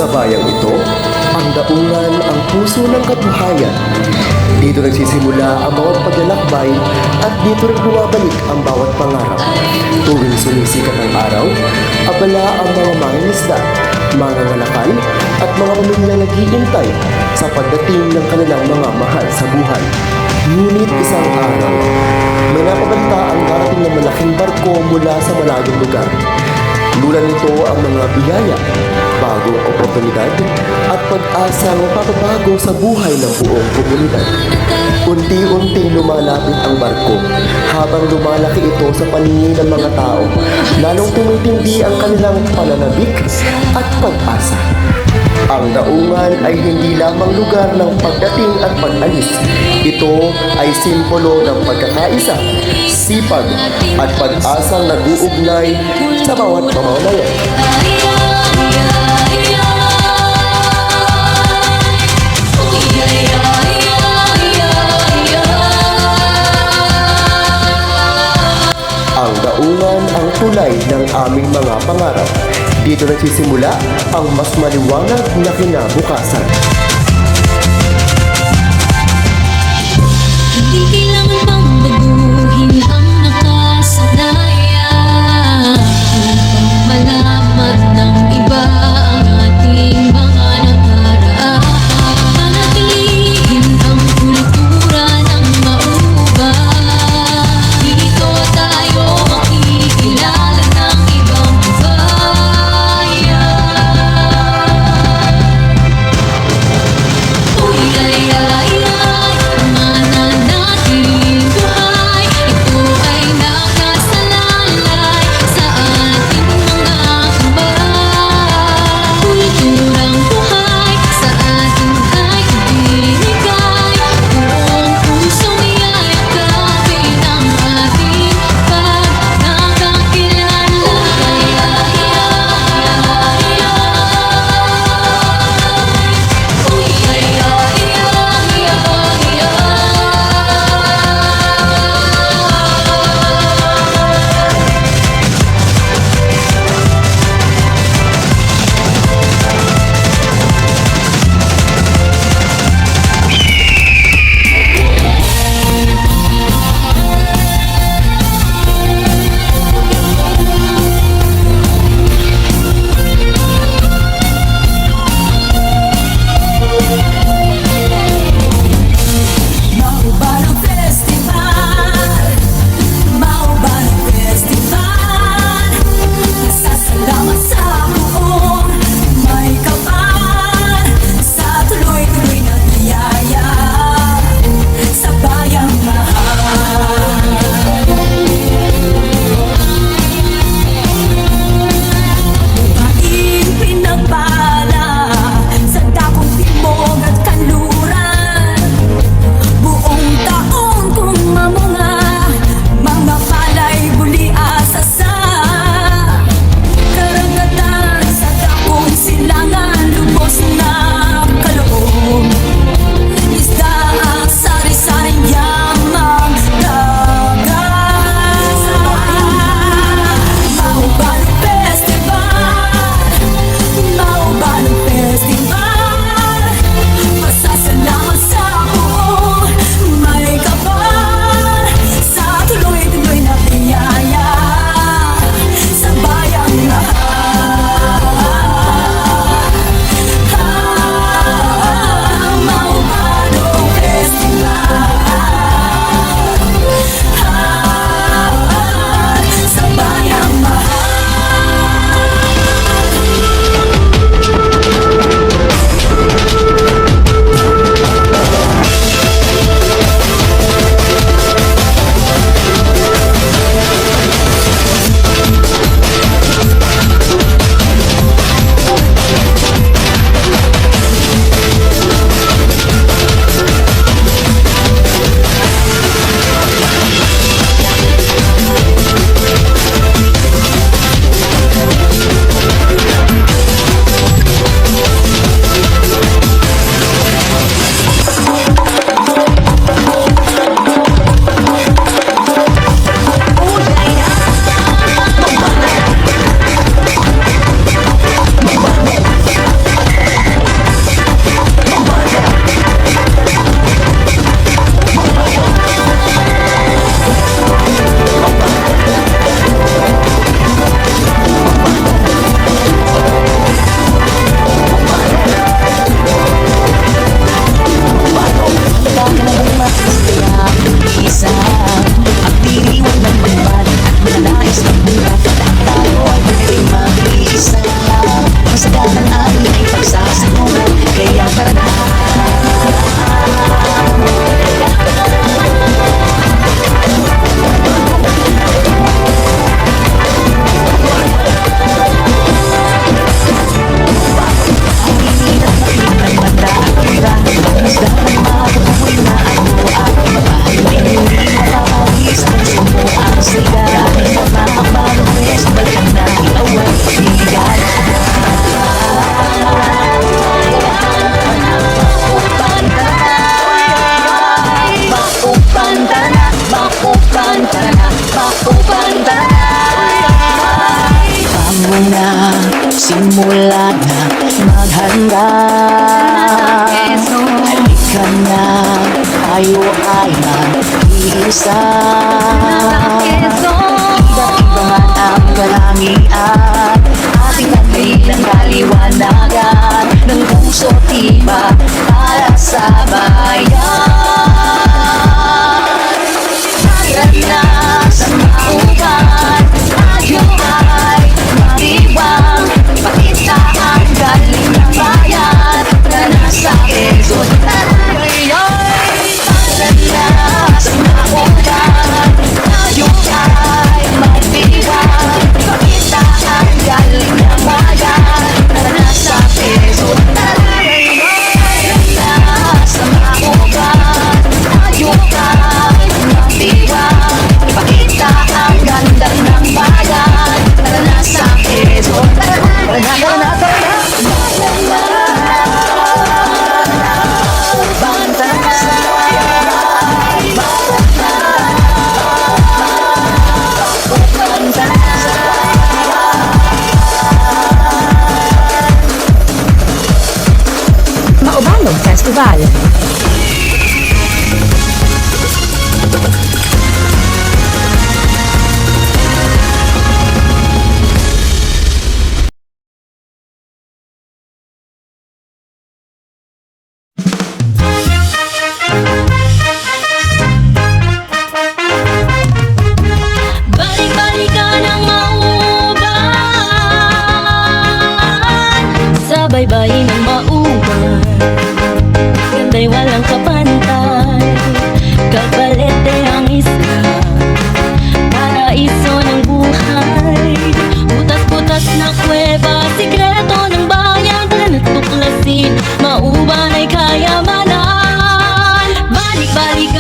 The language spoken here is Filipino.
Sa bayang ito, ang daungan ang puso ng kabuhayan. Dito nagsisimula ang bawat paglalakbay at dito rin bumabalik ang bawat pangarap. Tuwing sumisikat ang araw, abala ang mga mangingisda, mga ngalakal at mga pamilyang naghihintay sa pagdating ng kanilang mga mahal sa buhay. Ngunit isang araw, may napabalita ang darating ng malaking barko mula sa malayong lugar. Lula nito ang mga biyaya, bagong oportunidad at pag-asang mapapabago sa buhay ng buong komunidad. Unti-unting lumalapit ang barko habang lumalaki ito sa paningin ng mga tao, lalong tumitindi ang kanilang pananabik at pag-asa. Ang daungan ay hindi lamang lugar ng pagdating at pag-alis. Ito ay simbolo ng pagkakaisa, sipag at pag-asang nag-uugnay sa bawat mamamayan. Ang daungan ang tulay ng aming mga pangarap. Dito nagsisimula ang mas maliwanag na kinabukasan. Hindi kailangan pang baguhin ang nakasanayan upang malaman ng iba ang ating mga nakaraan. Panatilihin ang kultura ng maubay. Dito tayo makikilala ng ibang bayan. Uy, ay, mananatili na maghanda. Halika na, tayo ay mag-iisa. Iba-iba man ang kalangian, ating naglilang kaliwanagan ng puso tiba para sa bayan. Tara na sa mauban, tayo ay matiwang, pakita ang galing ng bayan. Tara na sa Quezon, tara na sa mauban, tayo ay matiwang, pakita ang galing ng bayan. Tara na sa Quezon, tara na sa mauban, tayo ay matiwang, ipakita ang ganda ng bayan. Tara na sa Quezon, tara na. Maubalog Festival. Balik-balikan ang mauban, sa baybayin ng mauban, ganda'y walang kapantay. Kabalete ang isla, paraiso ng buhay. Butas-butas na kuweba, sikreto ng bayan. Tara na't tuklasin, mauban ay kayamanan. Balik-balik